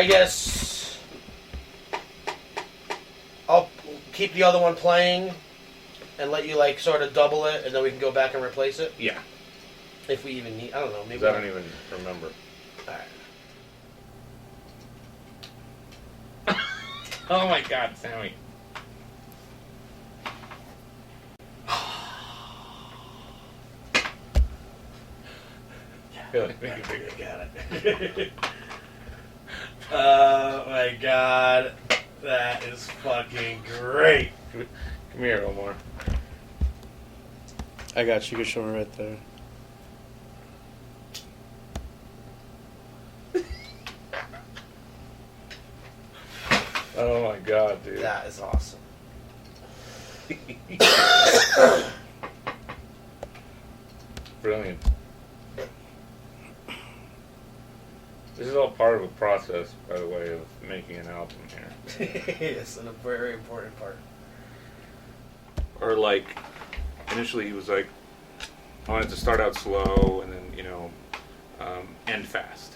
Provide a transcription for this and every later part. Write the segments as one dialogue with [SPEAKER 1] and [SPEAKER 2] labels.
[SPEAKER 1] I guess I'll keep the other one playing and let you like sort of double it, and then we can go back and replace it.
[SPEAKER 2] Yeah.
[SPEAKER 1] If we even need, I don't know. Maybe
[SPEAKER 2] I don't even remember.
[SPEAKER 1] All right.
[SPEAKER 2] Oh my God, Sammy. Really? Make it bigger.
[SPEAKER 1] Got it. Oh my God, that is fucking great.
[SPEAKER 2] Come here, Omar.
[SPEAKER 3] I got you. You can show me right there.
[SPEAKER 2] Oh my God, dude.
[SPEAKER 1] That is awesome.
[SPEAKER 2] Brilliant. This is all part of a process, by the way, of making an album here.
[SPEAKER 1] Yes, and a very important part.
[SPEAKER 2] Or like, initially he was like, I wanted to start out slow and then, end fast.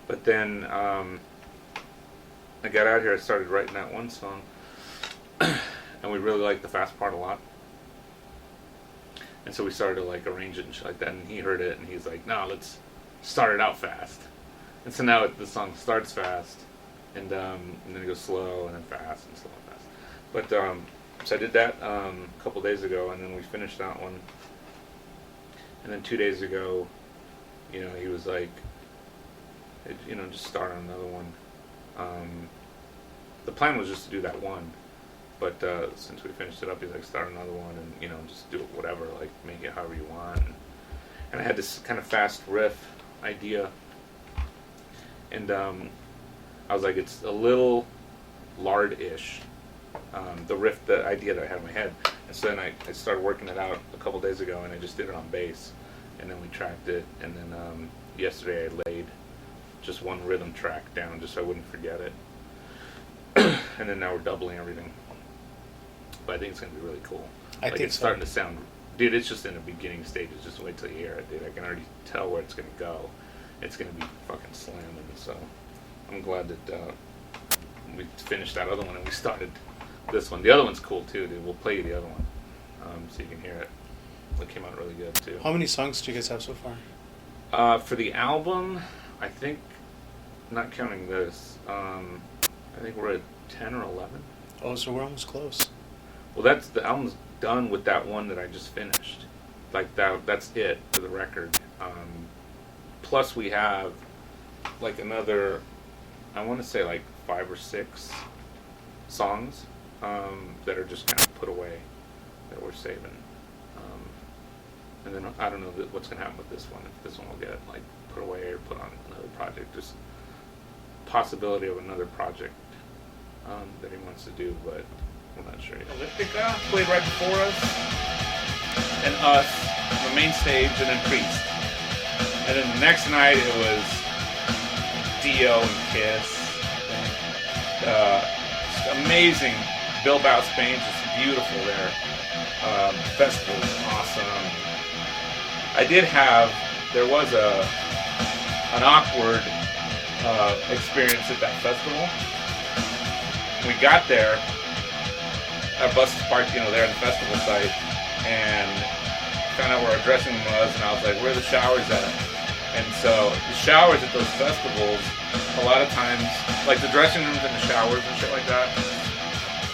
[SPEAKER 2] But then I got out here, I started writing that one song, and we really liked the fast part a lot. And so we started to like arrange it and shit like that, and he heard it and he's like, no, let's start it out fast. And so now the song starts fast, and then it goes slow and then fast and slow and fast. But so I did that a couple days ago, and then we finished that one. And then 2 days ago, he was like, just start on another one. The plan was just to do that one, but since we finished it up, he's like, start another one, and just do it whatever, like make it however you want. And I had this kind of fast riff idea, and I was like, it's a little lard-ish, the riff, the idea that I had in my head. And so then I started working it out a couple days ago, and I just did it on bass, and then we tracked it, and then yesterday I laid just one rhythm track down just so I wouldn't forget it. And then now we're doubling everything. But I think it's going to be really cool.
[SPEAKER 3] I think
[SPEAKER 2] it's starting to sound... Dude, it's just in the beginning stages. Just wait till you hear it, dude. I can already tell where it's going to go. It's going to be fucking slamming. So I'm glad that we finished that other one and we started this one. The other one's cool too, dude. We'll play you the other one so you can hear it. It came out really good too.
[SPEAKER 3] How many songs do you guys have so far?
[SPEAKER 2] For the album, I think, not counting this, I think we're at 10 or 11.
[SPEAKER 3] Oh, so we're almost close.
[SPEAKER 2] Well, the album's done with that one that I just finished. Like that's it for the record. Plus we have like another, I want to say like 5 or 6 songs that are just kind of put away that we're saving. And then I don't know what's going to happen with this one. If this one will get like put away or put on another project. Just possibility of another project that he wants to do, but we're not sure yet. Elliptica played right before us, and us on the main stage, and then Priest. And then the next night it was Dio and Kiss. Amazing. Bilbao, Spain, just beautiful there. Festival was awesome. There was an awkward experience at that festival. We got there, our bus was parked, there in the festival site, and found out where our dressing room was, and I was like, where are the showers at? And so the showers at those festivals, a lot of times, like the dressing rooms and the showers and shit like that,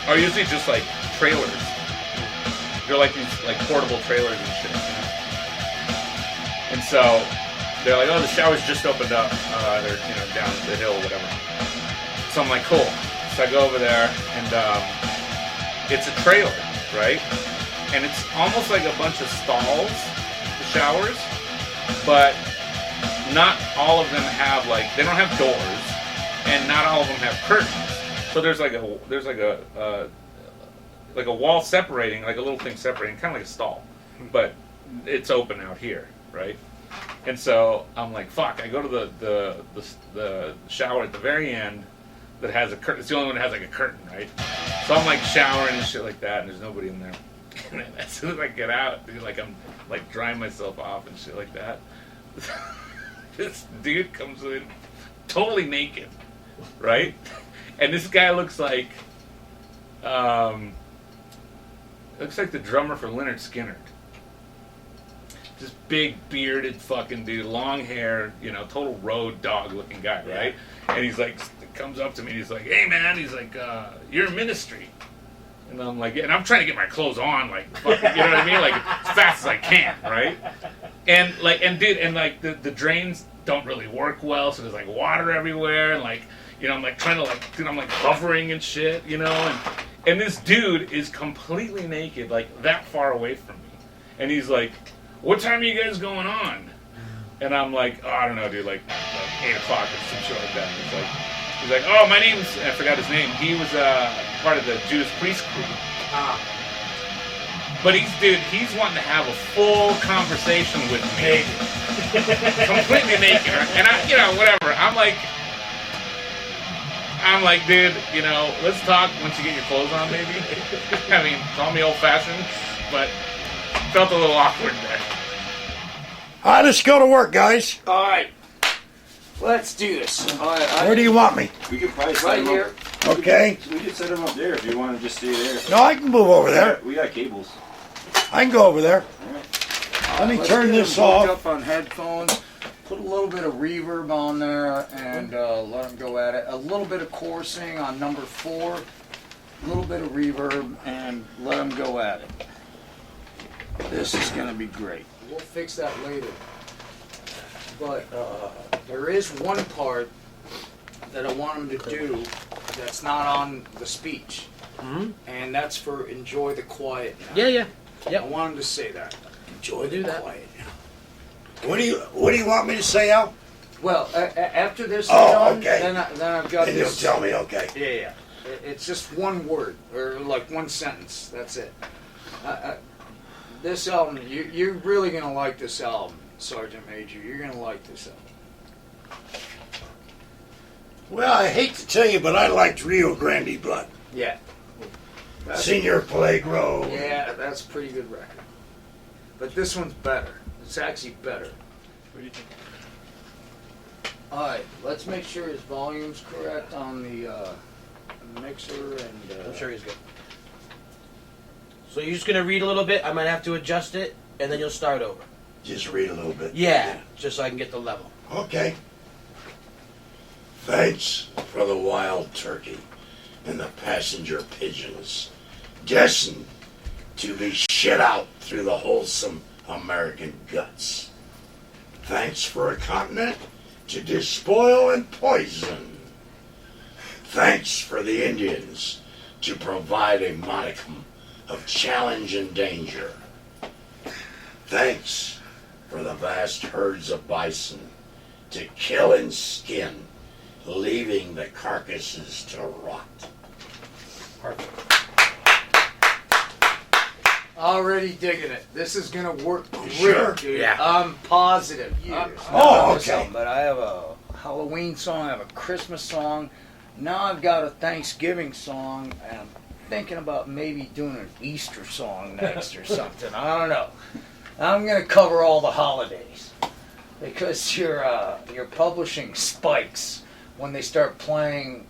[SPEAKER 2] are usually just like trailers. They're like these like portable trailers and shit. And so they're like, oh, the showers just opened up. They're down the hill, whatever. So I'm like, cool. So I go over there, and it's a trailer, right? And it's almost like a bunch of stalls, the showers, but not all of them have they don't have doors, and not all of them have curtains. So there's like a wall separating, like a little thing separating, kind of like a stall, but it's open out here, right? And so I'm like, fuck. I go to the shower at the very end that has a curtain. It's the only one that has like a curtain, right? So I'm like showering and shit like that, and there's nobody in there. And then as soon as I get out, dude, like I'm like drying myself off and shit like that. This dude comes in, totally naked, right? And this guy looks like the drummer for Lynyrd Skynyrd. This big bearded fucking dude, long hair, total road dog looking guy, right? And he's like, comes up to me and he's like, "Hey man," he's like, "You're in ministry." And I'm like, yeah, and I'm trying to get my clothes on, like, fucking, you know what I mean? Like, as fast as I can, right? And the drains don't really work well, so there's like water everywhere, and like, I'm like trying to I'm like hovering and shit, and this dude is completely naked, like that far away from me, and he's like, "What time are you guys going on?" And I'm like, "Oh, I don't know, dude, like 8 o'clock or some shit like that." And he's like, "Oh, my name's," I forgot his name. He was part of the Judas Priest crew. But he's wanting to have a full conversation with me. Completely naked. And whatever. I'm like, dude, let's talk once you get your clothes on, maybe. I mean, call me old-fashioned, but felt a little awkward there.
[SPEAKER 4] All right, let's go to work, guys.
[SPEAKER 5] All right. Let's do this. All right.
[SPEAKER 4] Where do you want me?
[SPEAKER 6] We could probably set
[SPEAKER 5] Right
[SPEAKER 6] them
[SPEAKER 5] here.
[SPEAKER 6] up.
[SPEAKER 4] Okay.
[SPEAKER 6] We could set them up there if you want to just stay there.
[SPEAKER 4] No, I can move over there.
[SPEAKER 6] We got cables.
[SPEAKER 4] I can go over there. Let me turn this
[SPEAKER 5] Hooked
[SPEAKER 4] off.
[SPEAKER 5] up on headphones. Put a little bit of reverb on there and let them go at it. A little bit of chorusing on number 4. A little bit of reverb and let them go at it. This is going to be great. We'll fix that later. But there is one part that I want them to do that's not on the speech.
[SPEAKER 1] Mm-hmm.
[SPEAKER 5] And that's for enjoy the quiet now.
[SPEAKER 1] Yeah.
[SPEAKER 5] I want them to say that. Enjoy the quiet now.
[SPEAKER 4] What do you want me to say, Al?
[SPEAKER 5] Well, after this is
[SPEAKER 4] Oh,
[SPEAKER 5] done,
[SPEAKER 4] okay.
[SPEAKER 5] then I've got
[SPEAKER 4] And you'll
[SPEAKER 5] this.
[SPEAKER 4] tell me, okay.
[SPEAKER 5] Yeah. It's just one word, or like one sentence. That's it. This album, you're really going to like this album, Sergeant Major. You're going to like this album.
[SPEAKER 4] Well, I hate to tell you, but I liked Rio Grande Blood.
[SPEAKER 5] Yeah.
[SPEAKER 4] Senior Plague Road.
[SPEAKER 5] Yeah, that's a pretty good record. But this one's better. It's actually better.
[SPEAKER 3] What do you think?
[SPEAKER 5] Alright, let's make sure his volume's correct on the mixer and...
[SPEAKER 1] I'm sure he's good. So you're just gonna read a little bit. I might have to adjust it, and then you'll start over.
[SPEAKER 4] Just read a little bit.
[SPEAKER 1] Yeah, just so I can get the level.
[SPEAKER 4] Okay. Thanks for the wild turkey and the passenger pigeons, destined to be shit out through the wholesome American guts. Thanks for a continent to despoil and poison. Thanks for the Indians to provide a modicum of challenge and danger. Thanks for the vast herds of bison to kill and skin, leaving the carcasses to rot.
[SPEAKER 5] Already digging it. This is gonna work great,
[SPEAKER 4] Sure?
[SPEAKER 5] dude.
[SPEAKER 1] Yeah.
[SPEAKER 5] I'm positive.
[SPEAKER 4] Oh, okay.
[SPEAKER 5] But I have a Halloween song, I have a Christmas song. Now I've got a Thanksgiving song, and I'm thinking about maybe doing an Easter song next or something. I don't know. I'm gonna cover all the holidays because you're publishing spikes when they start playing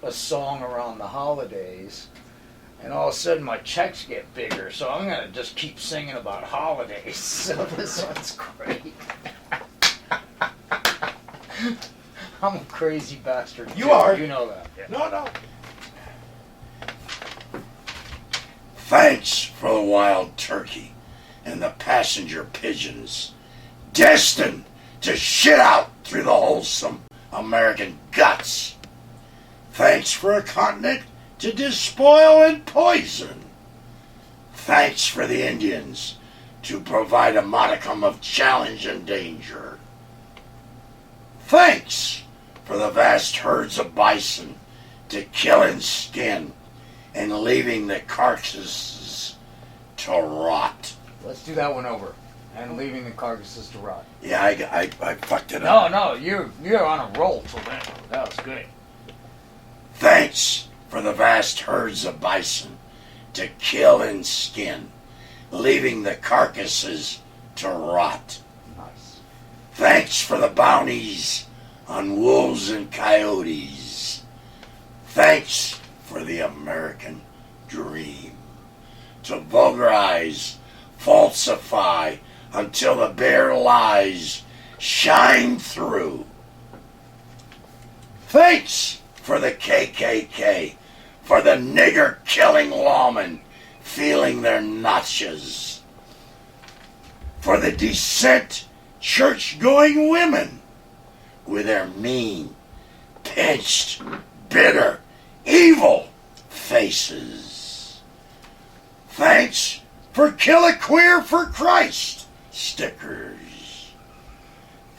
[SPEAKER 5] a song around the holidays. And all of a sudden my checks get bigger, so I'm going to just keep singing about holidays. So this one's great. I'm a crazy bastard.
[SPEAKER 4] You are.
[SPEAKER 5] You know that. Yeah.
[SPEAKER 4] No. Thanks for the wild turkey and the passenger pigeons, destined to shit out through the wholesome American guts. Thanks for a continent to despoil and poison. Thanks for the Indians to provide a modicum of challenge and danger. Thanks for the vast herds of bison to kill and skin, and leaving the carcasses to rot.
[SPEAKER 5] Let's do that one over. And leaving the carcasses to rot.
[SPEAKER 4] Yeah, I fucked it up.
[SPEAKER 5] No, you're on a roll till then. That was good.
[SPEAKER 4] Thanks for the vast herds of bison to kill and skin, leaving the carcasses to rot.
[SPEAKER 5] Nice.
[SPEAKER 4] Thanks for the bounties on wolves and coyotes, Thanks for the American dream. To vulgarize, falsify, until the bare lies shine through. Thanks for the KKK, for the nigger-killing lawmen feeling their notches, for the decent church-going women with their mean, pinched, bitter, evil faces. Thanks for Kill a Queer for Christ stickers.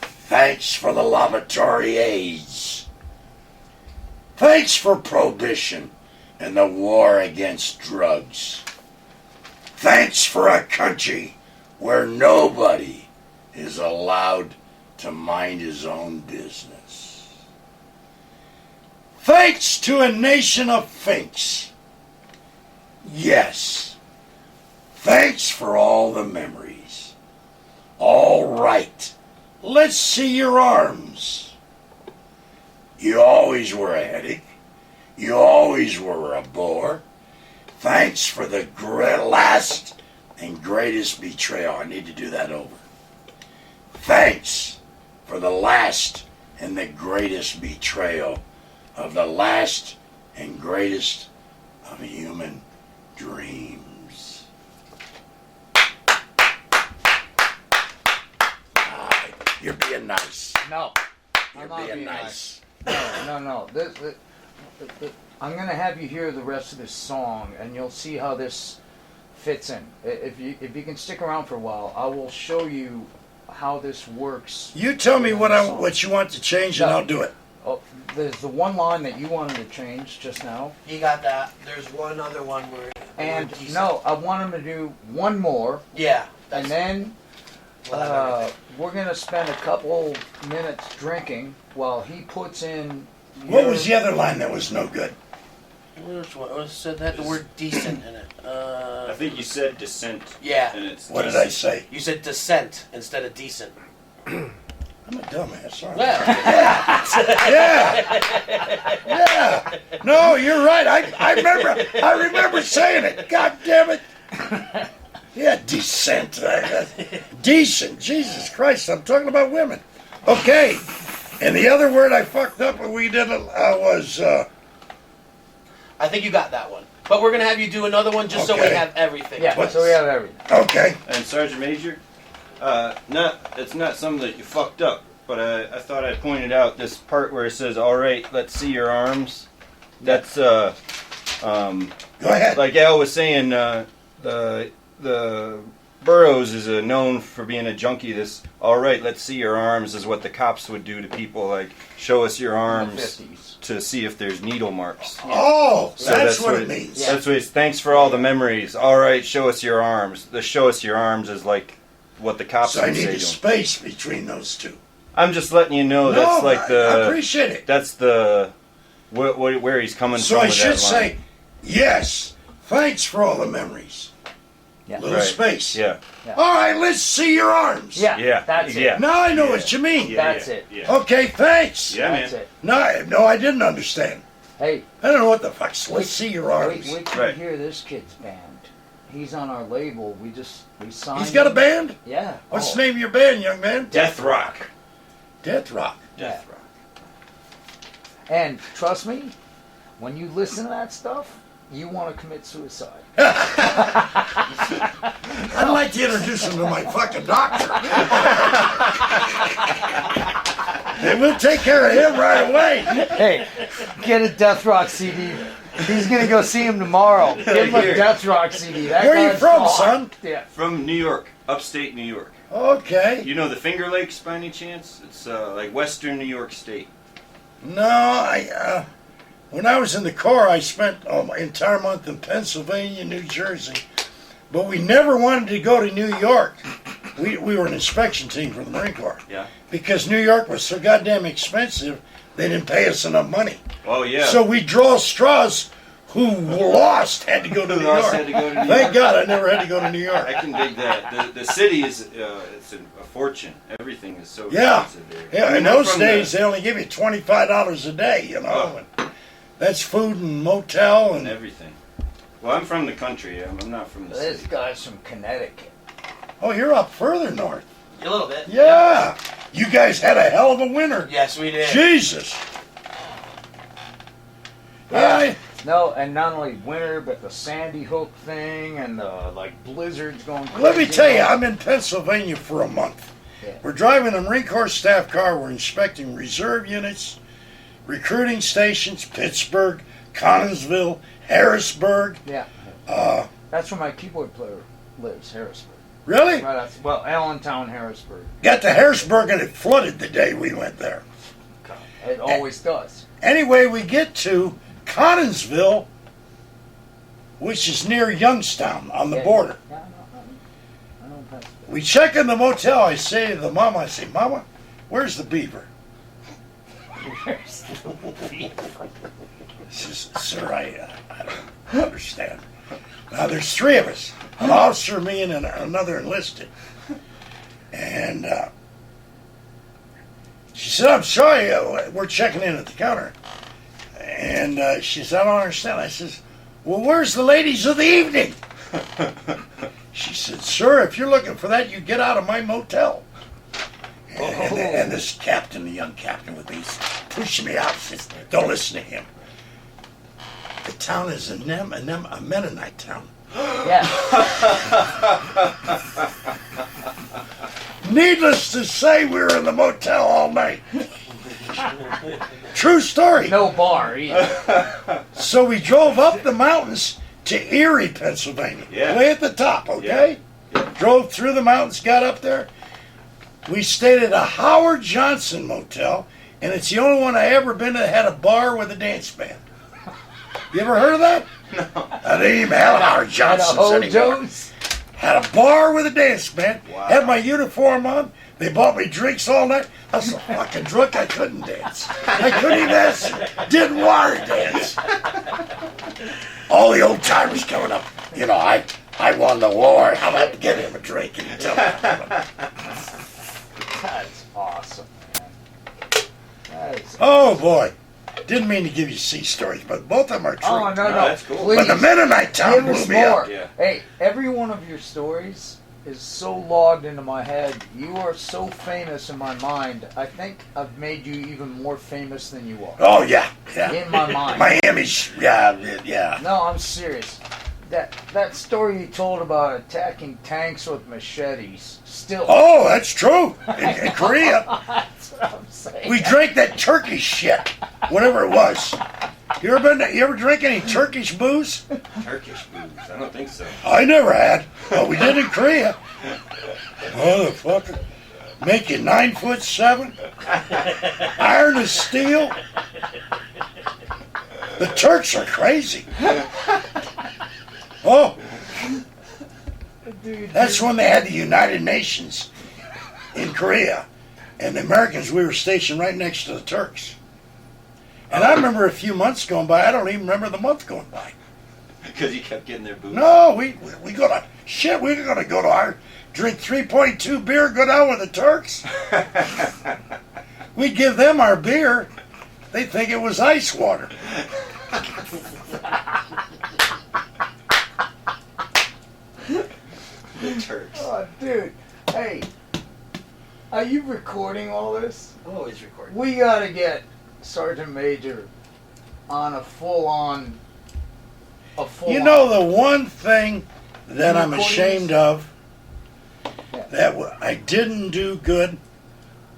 [SPEAKER 4] Thanks for the lavatory aids. Thanks for prohibition and the war against drugs. Thanks for a country where nobody is allowed to mind his own business. Thanks to a nation of finks. Yes. Thanks for all the memories. All right. Let's see your arms. You always were a headache. You always were a bore. Thanks for the last and greatest betrayal. I need to do that over. Thanks for the last and the greatest betrayal of the last and greatest of human dreams. You're being nice.
[SPEAKER 5] No.
[SPEAKER 4] You're
[SPEAKER 5] I'm not
[SPEAKER 4] being
[SPEAKER 5] being
[SPEAKER 4] nice.
[SPEAKER 5] No. I'm going to have you hear the rest of this song, and you'll see how this fits in. If you can stick around for a while, I will show you how this works.
[SPEAKER 4] You tell me what you want to change, and
[SPEAKER 5] No.
[SPEAKER 4] I'll do it.
[SPEAKER 5] Oh, there's the one line that you wanted to change just now.
[SPEAKER 1] You got that. There's one other one where.
[SPEAKER 5] And
[SPEAKER 1] decent.
[SPEAKER 5] no, I want him to do one more,
[SPEAKER 1] Yeah.
[SPEAKER 5] and then
[SPEAKER 1] We'll have everything.
[SPEAKER 5] we're going to spend a couple minutes drinking while he puts in.
[SPEAKER 4] What was the other line that was no good?
[SPEAKER 1] Which one? It said that the word decent in it.
[SPEAKER 6] I think you said descent.
[SPEAKER 1] Yeah.
[SPEAKER 6] And it's
[SPEAKER 4] What did I say?
[SPEAKER 1] You said descent instead of decent.
[SPEAKER 4] I'm a dumbass, aren't I?
[SPEAKER 1] Well,
[SPEAKER 4] Yeah. No, you're right. I remember saying it. God damn it. Yeah, decent. Decent. Jesus Christ, I'm talking about women. Okay. And the other word I fucked up when we did it was,
[SPEAKER 1] I think you got that one. But we're going to have you do another one just so we
[SPEAKER 4] Okay.
[SPEAKER 1] have everything.
[SPEAKER 5] Yeah, so we have everything.
[SPEAKER 4] okay.
[SPEAKER 6] And Sergeant Major, it's not something that you fucked up, but I thought I pointed out this part where it says, "All right, let's see your arms." That's
[SPEAKER 4] Go ahead.
[SPEAKER 6] like Al was saying. The Burroughs is known for being a junkie. This "all right, let's see your arms" is what the cops would do to people. Like, show us your
[SPEAKER 5] In the
[SPEAKER 6] arms
[SPEAKER 5] 50s.
[SPEAKER 6] to see if there's needle marks.
[SPEAKER 4] Oh,
[SPEAKER 6] So
[SPEAKER 4] that's what it means.
[SPEAKER 5] Yeah.
[SPEAKER 6] That's what it's, thanks for all the memories. All right, show us your arms. The "show us your arms" is like what the cops
[SPEAKER 4] So I
[SPEAKER 6] would
[SPEAKER 4] need
[SPEAKER 6] say
[SPEAKER 4] a
[SPEAKER 6] to him.
[SPEAKER 4] space between those two.
[SPEAKER 6] I'm just letting you know that's like
[SPEAKER 4] I
[SPEAKER 6] the
[SPEAKER 4] appreciate it.
[SPEAKER 6] that's the where he's coming
[SPEAKER 4] So
[SPEAKER 6] from.
[SPEAKER 4] I
[SPEAKER 6] with
[SPEAKER 4] should
[SPEAKER 6] that
[SPEAKER 4] say,
[SPEAKER 6] line.
[SPEAKER 4] yes, thanks for all the memories.
[SPEAKER 5] Yeah.
[SPEAKER 4] Little
[SPEAKER 6] Right.
[SPEAKER 4] space.
[SPEAKER 6] Yeah.
[SPEAKER 4] All right, let's see your arms.
[SPEAKER 5] Yeah,
[SPEAKER 6] Yeah.
[SPEAKER 5] that's it.
[SPEAKER 6] Yeah.
[SPEAKER 4] Now I know what you mean.
[SPEAKER 6] Yeah,
[SPEAKER 5] That's
[SPEAKER 6] yeah,
[SPEAKER 5] it.
[SPEAKER 6] Yeah.
[SPEAKER 4] Okay, thanks.
[SPEAKER 6] Yeah,
[SPEAKER 5] That's
[SPEAKER 6] man.
[SPEAKER 5] it.
[SPEAKER 4] No, I didn't understand.
[SPEAKER 5] Hey,
[SPEAKER 4] I don't know what the fuck. Let's see your arms.
[SPEAKER 5] wait till
[SPEAKER 6] Right.
[SPEAKER 5] you hear this kid's band. He's on our label. We signed
[SPEAKER 4] He's got a
[SPEAKER 5] him.
[SPEAKER 4] band?
[SPEAKER 5] Yeah.
[SPEAKER 4] What's
[SPEAKER 5] Oh,
[SPEAKER 4] the name of your band, young man?
[SPEAKER 6] Death Rock.
[SPEAKER 4] Death Rock.
[SPEAKER 5] yeah. And trust me, when you listen to that stuff, you want to commit suicide.
[SPEAKER 4] I'd like to introduce him to my fucking doctor. And we'll take care of him right away.
[SPEAKER 5] Hey, get a Death Rock CD. He's gonna go see him tomorrow. Give him a
[SPEAKER 6] Here.
[SPEAKER 5] Death Rock CD. That
[SPEAKER 4] Where you
[SPEAKER 5] guy's
[SPEAKER 4] from,
[SPEAKER 5] hot.
[SPEAKER 4] son?
[SPEAKER 5] Yeah.
[SPEAKER 6] From New York, upstate New York.
[SPEAKER 4] Okay.
[SPEAKER 6] You know the Finger Lakes by any chance? It's like western New York State.
[SPEAKER 4] No, when I was in the Corps, I spent my entire month in Pennsylvania, New Jersey. But we never wanted to go to New York. We were an inspection team for the Marine Corps.
[SPEAKER 6] Yeah.
[SPEAKER 4] Because New York was so goddamn expensive, they didn't pay us enough money.
[SPEAKER 6] Oh yeah.
[SPEAKER 4] So we draw straws. Who lost had to go to
[SPEAKER 6] Who
[SPEAKER 4] New
[SPEAKER 6] lost
[SPEAKER 4] York.
[SPEAKER 6] had to go to New
[SPEAKER 4] Thank
[SPEAKER 6] York.
[SPEAKER 4] God I never had to go to New York.
[SPEAKER 6] I can dig that. The city is it's a fortune. Everything is so
[SPEAKER 4] Yeah.
[SPEAKER 6] expensive there.
[SPEAKER 4] Yeah, in
[SPEAKER 6] I'm
[SPEAKER 4] those
[SPEAKER 6] from
[SPEAKER 4] days they only give you $25 a day, you know.
[SPEAKER 6] Oh.
[SPEAKER 4] And That's food and motel
[SPEAKER 6] and
[SPEAKER 4] and
[SPEAKER 6] everything. Well, I'm from the country. I'm not from the
[SPEAKER 5] This
[SPEAKER 6] city.
[SPEAKER 5] guy's from Connecticut.
[SPEAKER 4] oh, you're up further north.
[SPEAKER 1] A little bit.
[SPEAKER 4] Yeah, you guys had a hell of a winter.
[SPEAKER 1] Yes, we did.
[SPEAKER 4] Jesus.
[SPEAKER 5] Yeah. No, and not only winter, but the Sandy Hook thing and the like blizzards going crazy.
[SPEAKER 4] Let me tell you, I'm in Pennsylvania for a month.
[SPEAKER 5] Yeah.
[SPEAKER 4] We're driving a Marine Corps staff car. We're inspecting reserve units, recruiting stations, Pittsburgh, Connellsville, Harrisburg.
[SPEAKER 5] Yeah.
[SPEAKER 4] Uh,
[SPEAKER 5] That's where my keyboard player lives, Harrisburg.
[SPEAKER 4] really?
[SPEAKER 5] Right outside, well, Allentown, Harrisburg.
[SPEAKER 4] Got to Harrisburg and it flooded the day we went there.
[SPEAKER 5] It always does.
[SPEAKER 4] Anyway, we get to Connellsville, which is near Youngstown on the
[SPEAKER 5] Yeah.
[SPEAKER 4] border.
[SPEAKER 5] Yeah, I know Pennsylvania.
[SPEAKER 4] We check in the motel. I say to the mama, I say, Mama, where's the beaver? She says, Sir, I don't understand. Now, there's three of us. An officer, me, and another enlisted. And she said, I'm sorry, we're checking in at the counter. And she said, I don't understand. I says, well, where's the ladies of the evening? She said, sir, if you're looking for that, you get out of my motel. And this captain, the young captain with me, pushing me out, says, don't listen to him. The town is a Mennonite town.
[SPEAKER 5] Yeah.
[SPEAKER 4] Needless to say, we were in the motel all night. True story.
[SPEAKER 5] No bar either.
[SPEAKER 4] So we drove up the mountains to Erie, Pennsylvania.
[SPEAKER 6] Yeah.
[SPEAKER 4] Way at the top, okay? Drove through the mountains, got up there. We stayed at a Howard Johnson motel, and it's the only one I ever been to that had a bar with a dance band. You ever heard of that? No. I didn't even have Howard Johnson's anymore.
[SPEAKER 5] Joe's.
[SPEAKER 4] Had a bar with a dance band.
[SPEAKER 6] Wow.
[SPEAKER 4] Had my uniform on. They bought me drinks all night. I was so fucking drunk I couldn't dance. I couldn't even dance. Didn't want to dance. All the old timers coming up. You know, I won the war. How about to get him a drink and tell him?
[SPEAKER 5] That's awesome, man. That is
[SPEAKER 4] Oh boy. Didn't mean to give you sea stories, but both of them are true.
[SPEAKER 5] Oh, no.
[SPEAKER 6] that's cool.
[SPEAKER 5] Please.
[SPEAKER 4] But the Mennonite town
[SPEAKER 5] Give
[SPEAKER 4] blew
[SPEAKER 5] us
[SPEAKER 4] me
[SPEAKER 5] more.
[SPEAKER 4] up.
[SPEAKER 6] Yeah.
[SPEAKER 5] Hey, every one of your stories is so logged into my head. You are so famous in my mind. I think I've made you even more famous than you are.
[SPEAKER 4] Oh yeah, yeah.
[SPEAKER 5] In my mind.
[SPEAKER 4] Miami's, yeah.
[SPEAKER 5] No, I'm serious. That story you told about attacking tanks with machetes, still.
[SPEAKER 4] Oh, that's true. In Korea,
[SPEAKER 5] That's what I'm saying.
[SPEAKER 4] we drank that Turkish shit, whatever it was. You ever drink any Turkish booze?
[SPEAKER 6] Turkish booze? I don't think so.
[SPEAKER 4] I never had, but we did in Korea. Motherfucker. Make you 9'7", iron as steel. The Turks are crazy. Oh,
[SPEAKER 5] Dude,
[SPEAKER 4] that's when they had the United Nations in Korea. And the Americans, we were stationed right next to the Turks. And I remember a few months going by, I don't even remember the month going by.
[SPEAKER 6] Because you kept getting their booze.
[SPEAKER 4] No, we go to, shit, we were going to go to our, drink 3.2 beer, go down with the Turks. We'd give them our beer. They'd think it was ice water.
[SPEAKER 6] The Turks.
[SPEAKER 5] Oh, dude. Hey, are you recording all this?
[SPEAKER 1] Always recording.
[SPEAKER 5] We gotta get Sergeant Major on a full-on.
[SPEAKER 4] You know the one thing that I'm
[SPEAKER 5] Recordings?
[SPEAKER 4] ashamed of,
[SPEAKER 5] Yeah.
[SPEAKER 4] that I didn't do good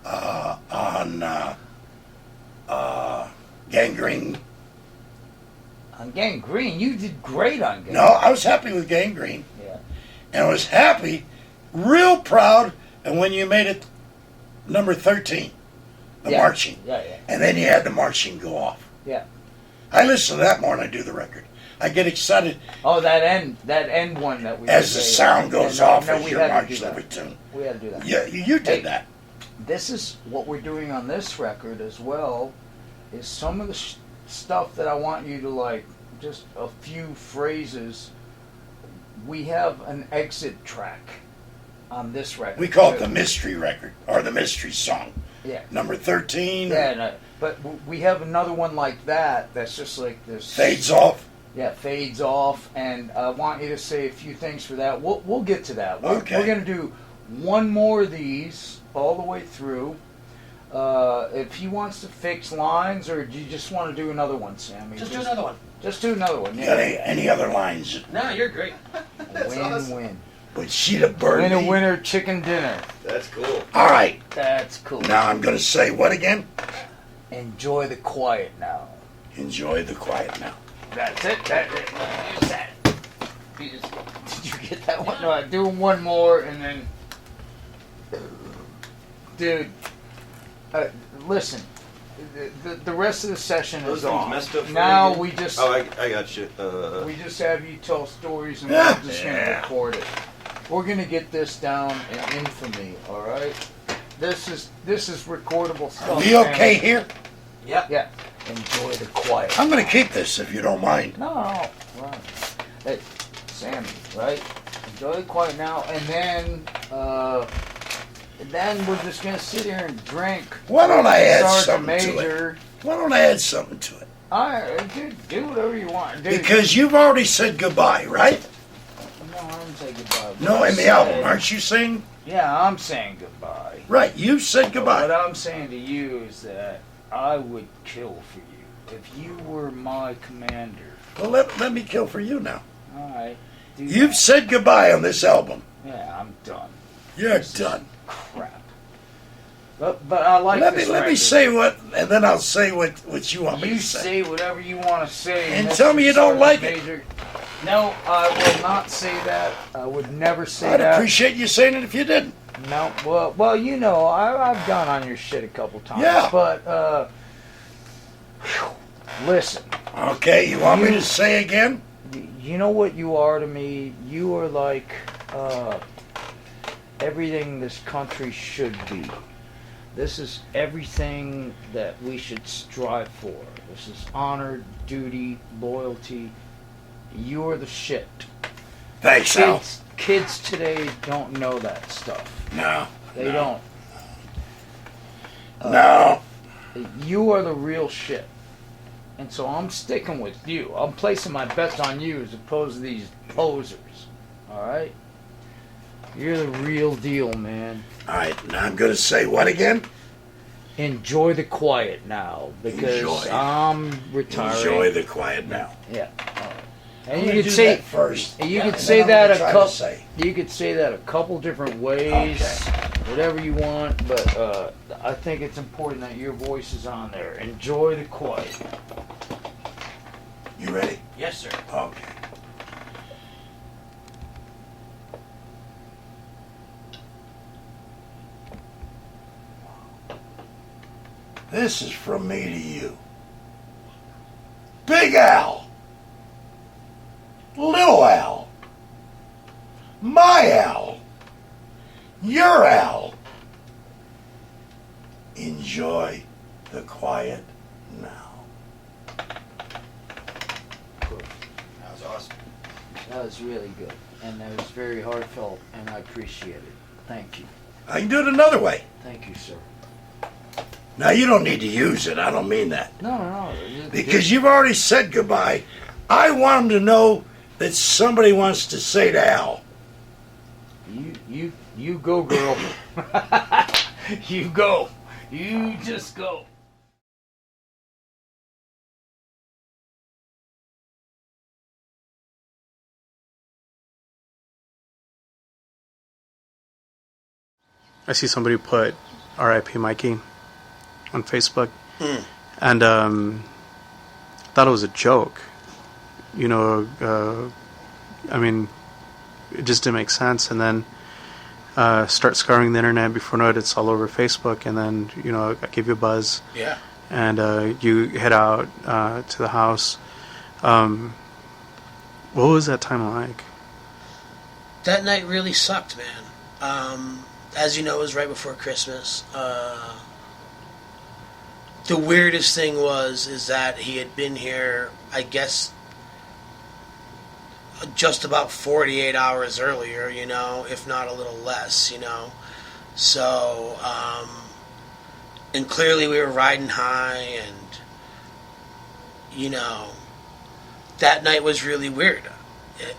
[SPEAKER 4] on Gangrene.
[SPEAKER 5] On Gangrene, you did great on Gangrene.
[SPEAKER 4] No, I was happy with Gangrene.
[SPEAKER 5] Yeah.
[SPEAKER 4] And I was happy, real proud, and when you made it number 13, the
[SPEAKER 5] Yeah.
[SPEAKER 4] marching.
[SPEAKER 5] Yeah.
[SPEAKER 4] And then you had the marching go off.
[SPEAKER 5] Yeah.
[SPEAKER 4] I listen to that more than I do the record. I get excited
[SPEAKER 5] Oh, that end one that we
[SPEAKER 4] as
[SPEAKER 5] did
[SPEAKER 4] the
[SPEAKER 5] there.
[SPEAKER 4] sound goes
[SPEAKER 5] Yeah, no,
[SPEAKER 4] off
[SPEAKER 5] no,
[SPEAKER 4] as
[SPEAKER 5] we
[SPEAKER 4] you're
[SPEAKER 5] had to do
[SPEAKER 4] marching
[SPEAKER 5] that.
[SPEAKER 4] every tune.
[SPEAKER 5] We had to do that.
[SPEAKER 4] Yeah, you did
[SPEAKER 5] Hey.
[SPEAKER 4] that.
[SPEAKER 5] This is what we're doing on this record as well. Is some of the stuff that I want you to like, just a few phrases. We have an exit track on this record.
[SPEAKER 4] We call it
[SPEAKER 5] too.
[SPEAKER 4] the mystery record, or the mystery song.
[SPEAKER 5] Yeah.
[SPEAKER 4] Number 13.
[SPEAKER 5] Yeah, no, but we have another one like that. That's just like this.
[SPEAKER 4] Fades off.
[SPEAKER 5] Yeah, fades off, and I want you to say a few things for that. We'll get to that. We're going to do one more of these all the way through. If he wants to fix lines, or do you just want to do another one, Sammy?
[SPEAKER 1] Just do another one.
[SPEAKER 5] Just do another one.
[SPEAKER 4] You got
[SPEAKER 5] Yeah.
[SPEAKER 4] any other lines?
[SPEAKER 1] No, you're great.
[SPEAKER 5] Win-win.
[SPEAKER 4] With Sheeta Birdie.
[SPEAKER 5] Winner, chicken dinner.
[SPEAKER 6] That's cool.
[SPEAKER 4] All right.
[SPEAKER 5] That's cool.
[SPEAKER 4] Now I'm going to say what again?
[SPEAKER 5] Enjoy the quiet now.
[SPEAKER 4] Enjoy the quiet now.
[SPEAKER 5] That's it. That's it. Use that. Did you get that one? No, I do one more and then. Dude, listen. The rest of the session
[SPEAKER 6] Those
[SPEAKER 5] is
[SPEAKER 6] things
[SPEAKER 5] on.
[SPEAKER 6] messed up for
[SPEAKER 5] Now
[SPEAKER 6] you?
[SPEAKER 5] we just
[SPEAKER 6] Oh, I got you.
[SPEAKER 5] we just have you tell stories and we're just gonna
[SPEAKER 4] Yeah.
[SPEAKER 5] record it. We're gonna get this down in infamy. All right. This is recordable stuff.
[SPEAKER 4] Are we okay
[SPEAKER 5] man.
[SPEAKER 4] here?
[SPEAKER 1] Yep.
[SPEAKER 5] Yeah. Enjoy the quiet.
[SPEAKER 4] I'm going to keep this if you don't mind.
[SPEAKER 5] No, right. Hey, Sammy, right? Enjoy the quiet now, and then we're just gonna sit here and drink.
[SPEAKER 4] Why don't I add
[SPEAKER 5] Sergeant
[SPEAKER 4] something to it?
[SPEAKER 5] Major.
[SPEAKER 4] Why don't I add something to it?
[SPEAKER 5] Dude, do whatever you want. Dude,
[SPEAKER 4] Because you've already said goodbye, right?
[SPEAKER 5] no, I didn't say goodbye.
[SPEAKER 4] No, in the album, aren't you saying?
[SPEAKER 5] Yeah, I'm saying goodbye.
[SPEAKER 4] Right, you said
[SPEAKER 5] What
[SPEAKER 4] goodbye.
[SPEAKER 5] I'm saying to you is that I would kill for you if you were my commander.
[SPEAKER 4] Well, let me kill for you now.
[SPEAKER 5] All right. Do
[SPEAKER 4] You've
[SPEAKER 5] that.
[SPEAKER 4] said goodbye on this album.
[SPEAKER 5] Yeah, I'm done.
[SPEAKER 4] You're
[SPEAKER 5] This is
[SPEAKER 4] done.
[SPEAKER 5] Crap. But I like
[SPEAKER 4] Let
[SPEAKER 5] this
[SPEAKER 4] me
[SPEAKER 5] record.
[SPEAKER 4] say what, and then I'll say what you want me
[SPEAKER 5] You
[SPEAKER 4] to say.
[SPEAKER 5] say whatever you want to say.
[SPEAKER 4] And
[SPEAKER 5] Mr.
[SPEAKER 4] tell me you don't like it.
[SPEAKER 5] Major. No, I will not say that. I would never say
[SPEAKER 4] I'd
[SPEAKER 5] that.
[SPEAKER 4] appreciate you saying it if you didn't.
[SPEAKER 5] No, well, you know, I've gone on your shit a couple times.
[SPEAKER 4] Yeah.
[SPEAKER 5] But listen,
[SPEAKER 4] Okay, you want me to say again?
[SPEAKER 5] you know what you are to me. You are like everything this country should be. This is everything that we should strive for. This is honor, duty, loyalty. You are the shit.
[SPEAKER 4] Thanks, Al.
[SPEAKER 5] Kids today don't know that stuff.
[SPEAKER 4] No.
[SPEAKER 5] They don't.
[SPEAKER 4] No.
[SPEAKER 5] You are the real shit. And so I'm sticking with you. I'm placing my bets on you as opposed to these posers. Alright? You're the real deal, man.
[SPEAKER 4] All right, now I'm going to say what again?
[SPEAKER 5] Enjoy the quiet now. Because
[SPEAKER 4] Enjoy.
[SPEAKER 5] I'm retiring.
[SPEAKER 4] Enjoy the quiet now.
[SPEAKER 5] Yeah. All right.
[SPEAKER 4] I'm
[SPEAKER 5] And
[SPEAKER 4] gonna
[SPEAKER 5] you
[SPEAKER 4] do
[SPEAKER 5] could say
[SPEAKER 4] that first.
[SPEAKER 5] you
[SPEAKER 4] and
[SPEAKER 5] could
[SPEAKER 4] then
[SPEAKER 5] say
[SPEAKER 4] I'm
[SPEAKER 5] that
[SPEAKER 4] gonna
[SPEAKER 5] a
[SPEAKER 4] try to
[SPEAKER 5] couple.
[SPEAKER 4] say.
[SPEAKER 5] You could say that a couple different ways, whatever you want. But I think it's important that your voice is on there. Enjoy the quiet.
[SPEAKER 4] You ready?
[SPEAKER 1] Yes, sir.
[SPEAKER 4] Okay. This is from me to you. Big Al. Little Al. My Al. Your Al. Enjoy the quiet now.
[SPEAKER 6] That was awesome.
[SPEAKER 5] That was really good, and that was very heartfelt, and I appreciate it. Thank you.
[SPEAKER 4] I can do it another way.
[SPEAKER 5] Thank you, sir.
[SPEAKER 4] Now, you don't need to use it. I don't mean that.
[SPEAKER 5] No.
[SPEAKER 4] Because you've already said goodbye. I want them to know that somebody wants to say to Al.
[SPEAKER 5] You go, girl. You go. You just go.
[SPEAKER 3] I see somebody put R.I.P. Mikey on Facebook, and thought it was a joke. You know, I mean, it just didn't make sense. And then start scouring the internet. Before you know it, it's all over Facebook. And then, you know, I gave you a buzz.
[SPEAKER 1] Yeah.
[SPEAKER 3] And you head out to the house. What was that time like?
[SPEAKER 1] That night really sucked, man. As you know, it was right before Christmas. The weirdest thing is that he had been here, I guess, just about 48 hours earlier, you know, if not a little less, you know. So, and clearly we were riding high, and you know, that night was really weird.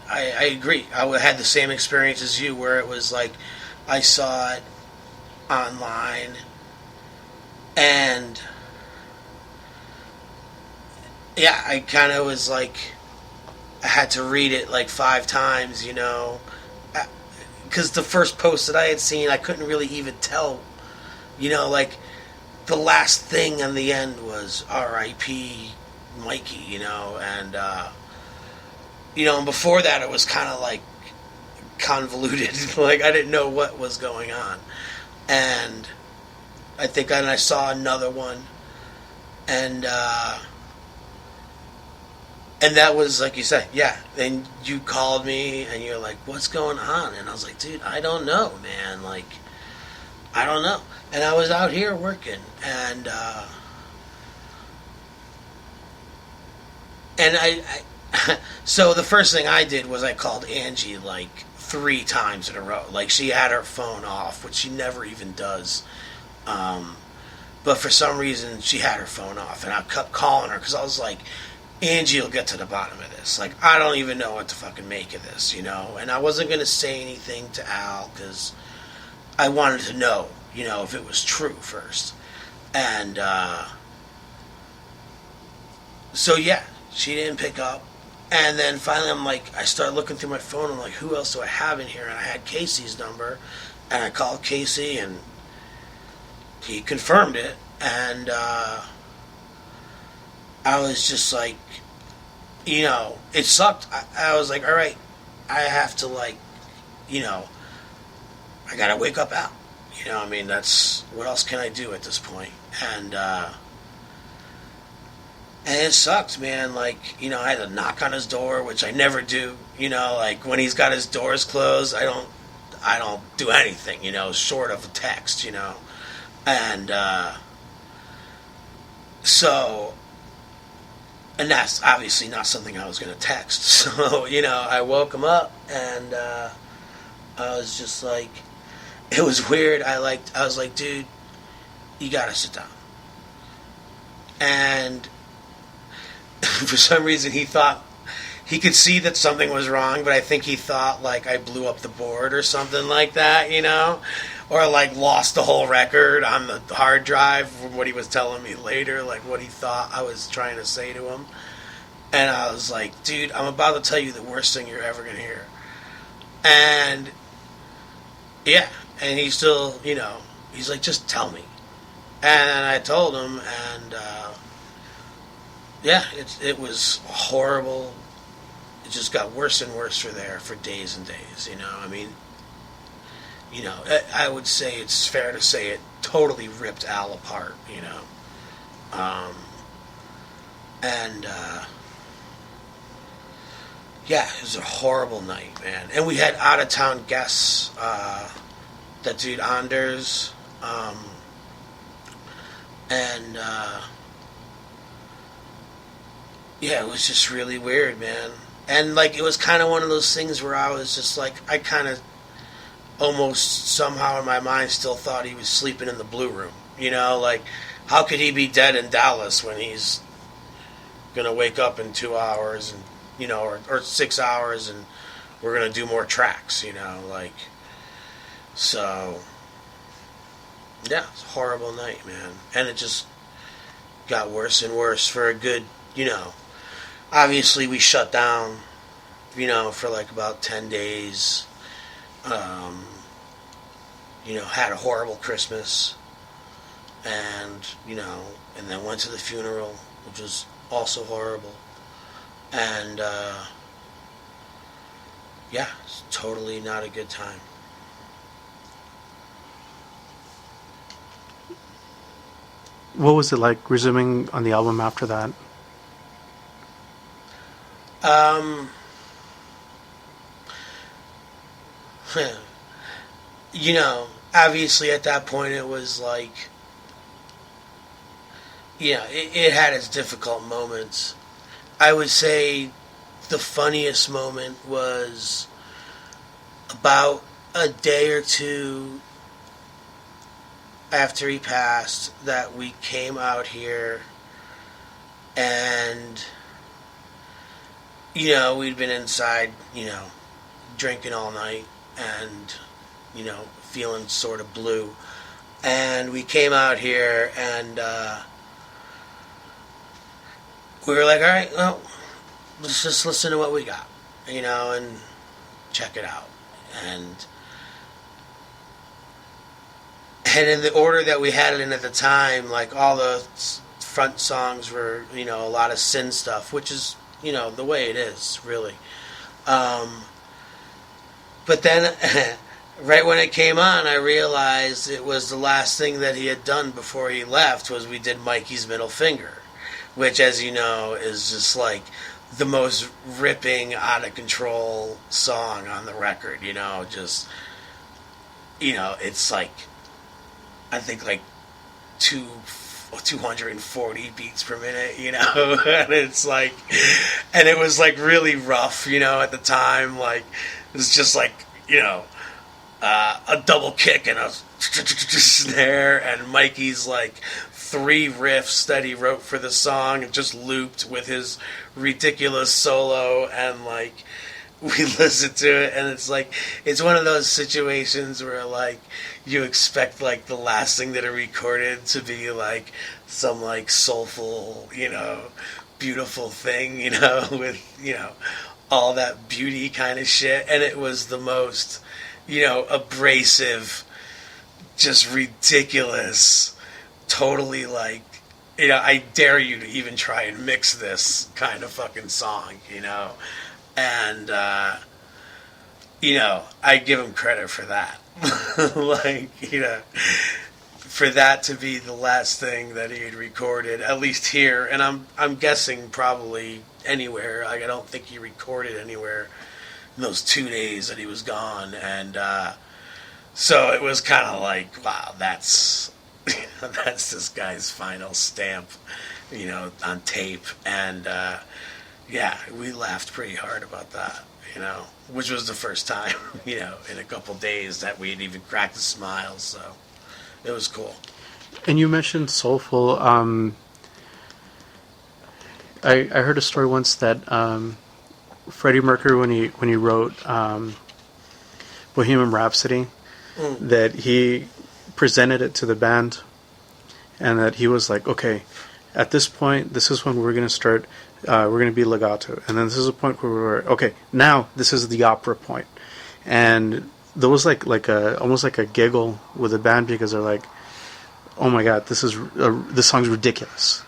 [SPEAKER 1] I agree. I had the same experience as you, where it was like I saw it online, and yeah, I kind of was like, I had to read it like 5 times, you know, because the first post that I had seen, I couldn't really even tell, you know, like the last thing on the end was R.I.P. Mikey, you know, and you know, and before that it was kind of like convoluted, like I didn't know what was going on, and I think I saw another one, and that was like you said, yeah. And you called me and you're like, "What's going on?" And I was like, "Dude, I don't know, man. Like, I don't know." And I was out here working, and I so the first thing I did was I called Angie like 3 times in a row. Like, she had her phone off, which she never even does. But for some reason, she had her phone off, and I kept calling her because I was like, Angie will get to the bottom of this. Like, I don't even know what to fucking make of this, you know? And I wasn't going to say anything to Al because I wanted to know, you know, if it was true first. And so, yeah, she didn't pick up. And then finally I started looking through my phone. I'm like, who else do I have in here? And I had Casey's number. And I called Casey, and he confirmed it. And I was just like, you know, it sucked. I was like, all right, I have to, like, you know, I got to wake up Al. You know, I mean, that's, what else can I do at this point? And it sucked, man. Like, you know, I had to knock on his door, which I never do. You know, like, when he's got his doors closed, I don't do anything, you know, short of a text, you know. And so, and that's obviously not something I was going to text. So, you know, I woke him up, and I was just like, it was weird. I was like, dude, you got to sit down. And for some reason, he thought he could see that something was wrong, but I think he thought like I blew up the board or something like that, you know, or like lost the whole record on the hard drive from what he was telling me later, like what he thought I was trying to say to him. And I was like, dude, I'm about to tell you the worst thing you're ever going to hear. And yeah, and he still, you know, he's like, just tell me. And I told him, and yeah, it was horrible. It just got worse and worse for days and days, you know. I mean, you know, I would say it's fair to say it totally ripped Al apart, you know. And yeah, it was a horrible night, man. And we had out-of-town guests, that dude Anders, and yeah, it was just really weird, man. And like, it was kind of one of those things where I was just like, I kind of almost somehow in my mind still thought he was sleeping in the blue room, you know, like, how could he be dead in Dallas when he's gonna wake up in 2 hours, and you know, or 6 hours, and we're gonna do more tracks, you know, like. So yeah, it's a horrible night, man. And it just got worse and worse for a good, you know, obviously we shut down, you know, for like about 10 days. You know, had a horrible Christmas, and, you know, and then went to the funeral, which was also horrible. And yeah, it's totally not a good time.
[SPEAKER 3] What was it like resuming on the album after that?
[SPEAKER 1] You know, obviously at that point it was like, you know, it had its difficult moments. I would say the funniest moment was about a day or two after he passed that we came out here and, you know, we'd been inside, you know, drinking all night and, you know, feeling sort of blue. And we came out here and we were like, all right, well, let's just listen to what we got, you know, and check it out. And in the order that we had it in at the time, like all the front songs were, you know, a lot of Sin stuff, which is, you know, the way it is, really. But then, right when it came on, I realized it was the last thing that he had done before he left was we did Mikey's Middle Finger, which, as you know, is just like the most ripping, out of control song on the record, you know, just, you know, it's like, I think like 240 beats per minute, you know, and it's like, and it was like really rough, you know, at the time, like, it was just like, you know, a double kick and a snare, and Mikey's like 3 riffs that he wrote for the song and just looped with his ridiculous solo, and like we listened to it and it's like, it's one of those situations where like you expect like the last thing that are recorded to be like some like soulful, you know, beautiful thing, you know, with, you know, all that beauty kind of shit, and it was the most, you know, abrasive, just ridiculous, totally like, you know, I dare you to even try and mix this kind of fucking song, you know. And, you know, I give him credit for that. Like, you know, for that to be the last thing that he had recorded, at least here, and I'm guessing probably anywhere. Like, I don't think he recorded anywhere in those 2 days that he was gone. And so it was kind of like, wow, that's that's this guy's final stamp, you know, on tape. And yeah, we laughed pretty hard about that, you know, which was the first time, you know, in a couple days that we had even cracked a smile. So it was cool.
[SPEAKER 3] And you mentioned soulful. I heard a story once that Freddie Mercury, when he wrote Bohemian Rhapsody, that he presented it to the band, and that he was like, okay, at this point, this is when we're going to start. We're going to be legato, and then this is a point where we're okay. Now this is the opera point, and there was like almost like a giggle with the band because they're like, "Oh my god, this song's ridiculous."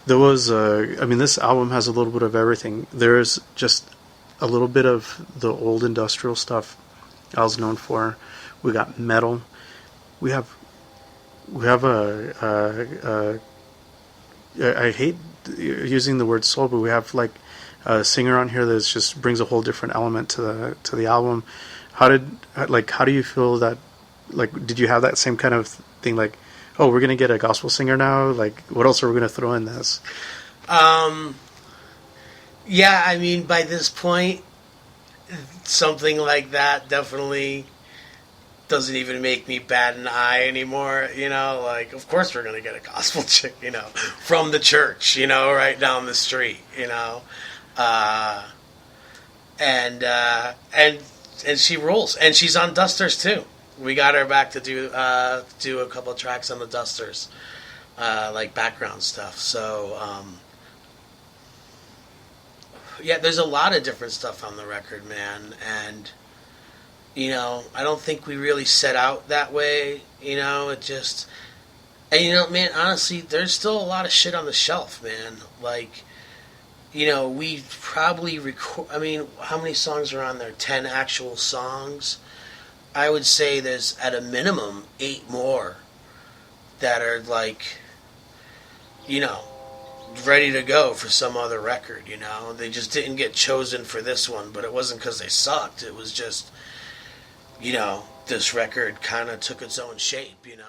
[SPEAKER 3] There was, I mean, this album has a little bit of everything. There is just a little bit of the old industrial stuff I was known for. We got metal. We have a I hate using the word soul, but we have like a singer on here that just brings a whole different element to the album. How do you feel that, like, did you have that same kind of thing, like, oh, we're gonna get a gospel singer now, like, what else are we gonna throw in this?
[SPEAKER 1] Yeah, I mean, by this point, something like that definitely doesn't even make me bat an eye anymore, you know, like, of course we're going to get a gospel chick, you know, from the church, you know, right down the street, you know, and she rules, and she's on Dusters too. We got her back to do a couple of tracks on the Dusters, like background stuff, so, yeah, there's a lot of different stuff on the record, man, and you know, I don't think we really set out that way, you know, it just, and you know, man, honestly, there's still a lot of shit on the shelf, man, like, you know, we probably I mean, how many songs are on there? 10 actual songs? I would say there's, at a minimum, 8 more that are, like, you know, ready to go for some other record, you know, they just didn't get chosen for this one, but it wasn't because they sucked, it was just, you know, this record kind of took its own shape, you know.